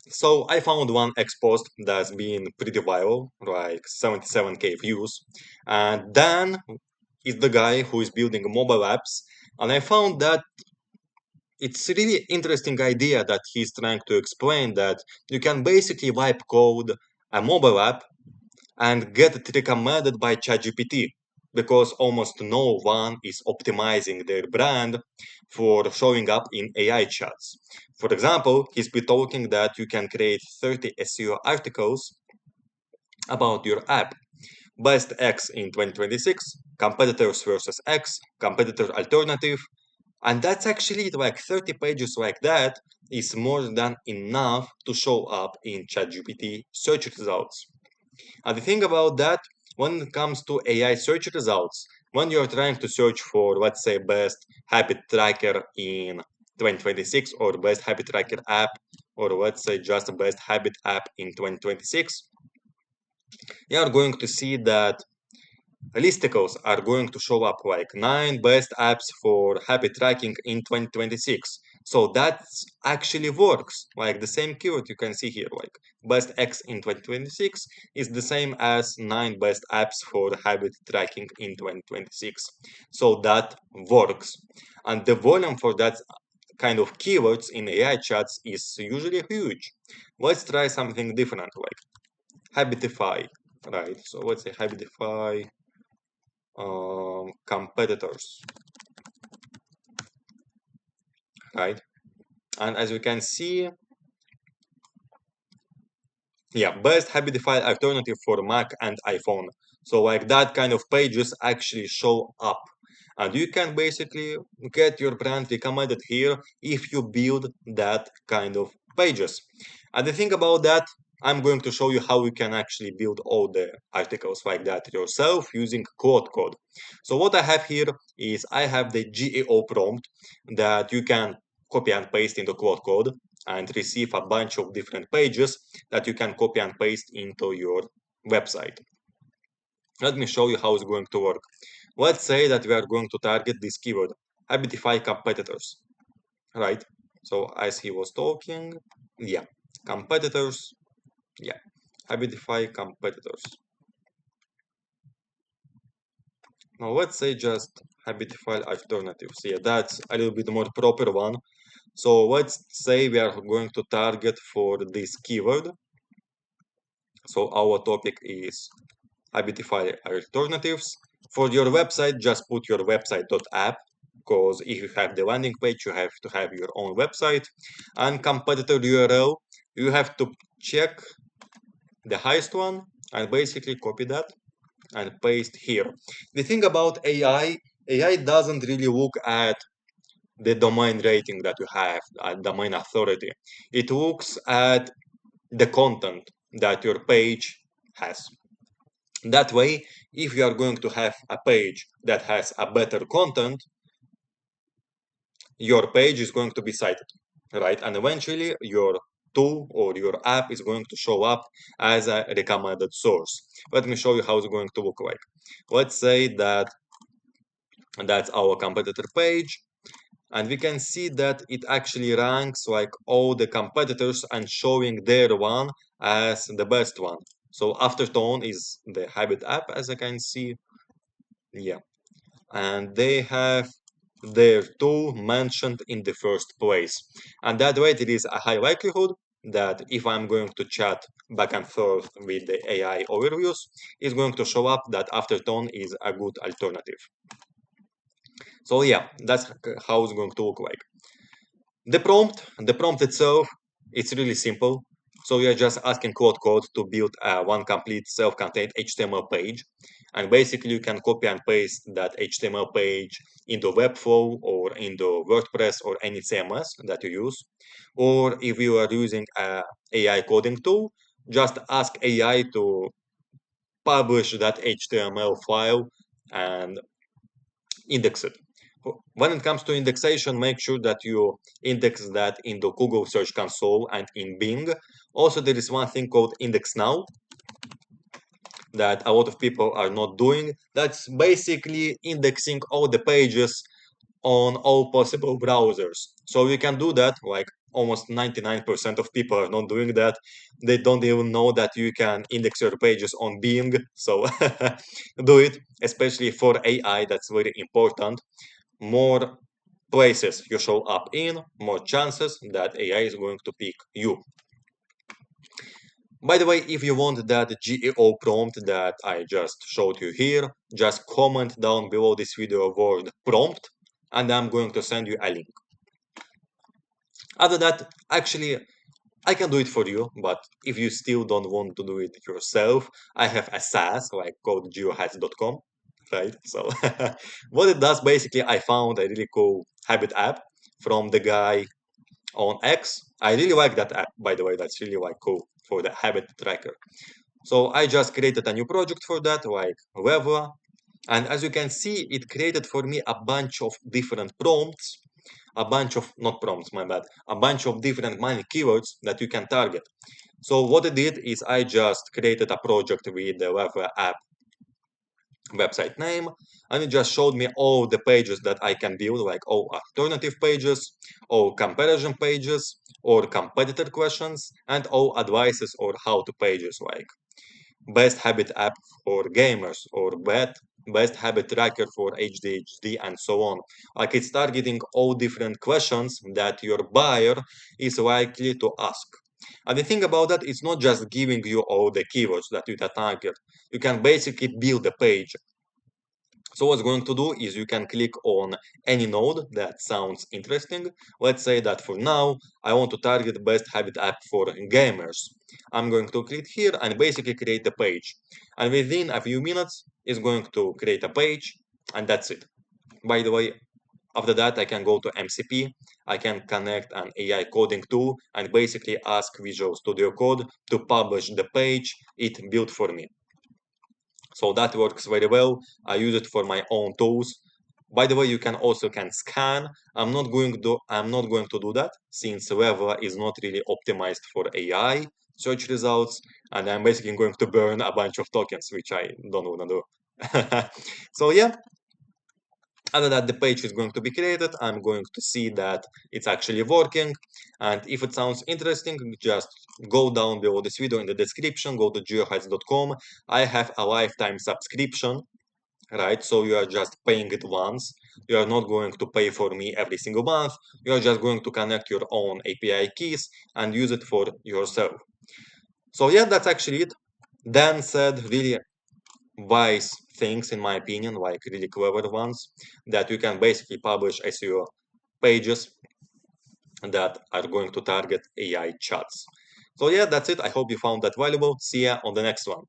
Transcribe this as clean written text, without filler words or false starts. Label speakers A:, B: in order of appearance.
A: So I found one X post that's been pretty viral, like 77K views. And Dan is the guy who is building mobile apps. And I found that it's a really interesting idea that he's trying to explain that you can basically wipe code a mobile app and get it recommended by ChatGPT because almost no one is optimizing their brand for showing up in AI chats. For example, he's been talking that you can create 30 SEO articles about your app. Best X in 2026, competitors versus X, competitor alternative, and that's actually like 30 pages like that is more than enough to show up in ChatGPT search results. And the thing about that, when it comes to AI search results, when you're trying to search for, let's say, best habit tracker in 2026 or best habit tracker app, or let's say just best habit app in 2026, you are going to see that listicles are going to show up like 9 best apps for habit tracking in 2026. So that actually works. Like the same keyword you can see here, like best X in 2026 is the same as 9 best apps for habit tracking in 2026. So that works. And the volume for that kind of keywords in AI chats is usually huge. Let's try something different, like Habitify, right? So let's say Habitify competitors, right? And as we can see, yeah, best Habify alternative for Mac and iPhone. So like that kind of pages actually show up. And you can basically get your brand recommended here if you build that kind of pages. And the thing about that, I'm going to show you how you can actually build all the articles like that yourself using quote code. So what I have here is I have the GEO prompt that you can copy and paste into quote code and receive a bunch of different pages that you can copy and paste into your website. Let me show you how it's going to work. Let's say that we are going to target this keyword, identify competitors, right? So as he was talking, yeah, competitors, yeah, identify competitors. Now let's say just identify alternatives. Yeah, that's a little bit more proper one. So let's say we are going to target for this keyword. So our topic is identify alternatives. For your website, just put your website.app because if you have the landing page, you have to have your own website. And competitor URL, you have to check the highest one and basically copy that and paste here. The thing about AI doesn't really look at the domain rating that you have, at domain authority. It looks at the content that your page has. That way, if you are going to have a page that has a better content, your page is going to be cited, right? And eventually, your tool or your app is going to show up as a recommended source. Let me show you how it's going to look like. Let's say that that's our competitor page. And we can see that it actually ranks like all the competitors and showing their one as the best one. So Aftertone is the habit app, as I can see. Yeah. And they have their tool mentioned in the first place. And that way, there is a high likelihood that if I'm going to chat back and forth with the AI overviews, it's going to show up that Aftertone is a good alternative. So yeah, that's how it's going to look like. The prompt itself, it's really simple. So you're just asking quote code to build one complete self-contained HTML page. And basically you can copy and paste that HTML page into Webflow or into WordPress or any CMS that you use. Or if you are using a AI coding tool, just ask AI to publish that HTML file and index it. When it comes to indexation, make sure that you index that in the Google Search Console and in Bing. Also, there is one thing called Index Now that a lot of people are not doing. That's basically indexing all the pages on all possible browsers. So you can do that, like almost 99% of people are not doing that. They don't even know that you can index your pages on Bing. So do it, especially for AI. That's very important. More places you show up in, more chances that AI is going to pick you. By the way, if you want that GEO prompt that I just showed you here, just comment down below this video word prompt, and I'm going to send you a link. Other than that, actually, I can do it for you, but if you still don't want to do it yourself, I have a SaaS like called GEOHATS.com, right? So what it does, basically, I found a really cool habit app from the guy on X. I really like that app, by the way. That's really like cool for the habit tracker. So I just created a new project for that, like Levla. And as you can see, it created for me a bunch of different prompts, a bunch of, not prompts, my bad, a bunch of different money keywords that you can target. So what I did is I just created a project with the Levla app website name, and it just showed me all the pages that I can build, like all alternative pages, all comparison pages, or competitor questions, and all advices or how-to pages, like best habit app for gamers or best habit tracker for ADHD and so on. Like it's targeting all different questions that your buyer is likely to ask. And the thing about that, it's not just giving you all the keywords that you can target. You can basically build a page. So what's going to do is you can click on any node that sounds interesting. Let's say that for now, I want to target best habit app for gamers. I'm going to click here and basically create a page. And within a few minutes, it's going to create a page, and that's it. By the way, after that, I can go to MCP. I can connect an AI coding tool and basically ask Visual Studio Code to publish the page it built for me. So that works very well. I use it for my own tools. By the way, you can also scan. I'm not going to do that since Leva is not really optimized for AI search results, and I'm basically going to burn a bunch of tokens, which I don't want to do. So yeah, other than the page is going to be created, I'm going to see that it's actually working. And if it sounds interesting, just go down below this video in the description, go to geohats.com. I have a lifetime subscription, right? So you are just paying it once. You are not going to pay for me every single month. You are just going to connect your own API keys and use it for yourself. So yeah, that's actually it. Dan said really wise things, in my opinion, like really clever ones, that you can basically publish SEO pages that are going to target AI chats. So yeah, that's it. I hope you found that valuable. See ya on the next one.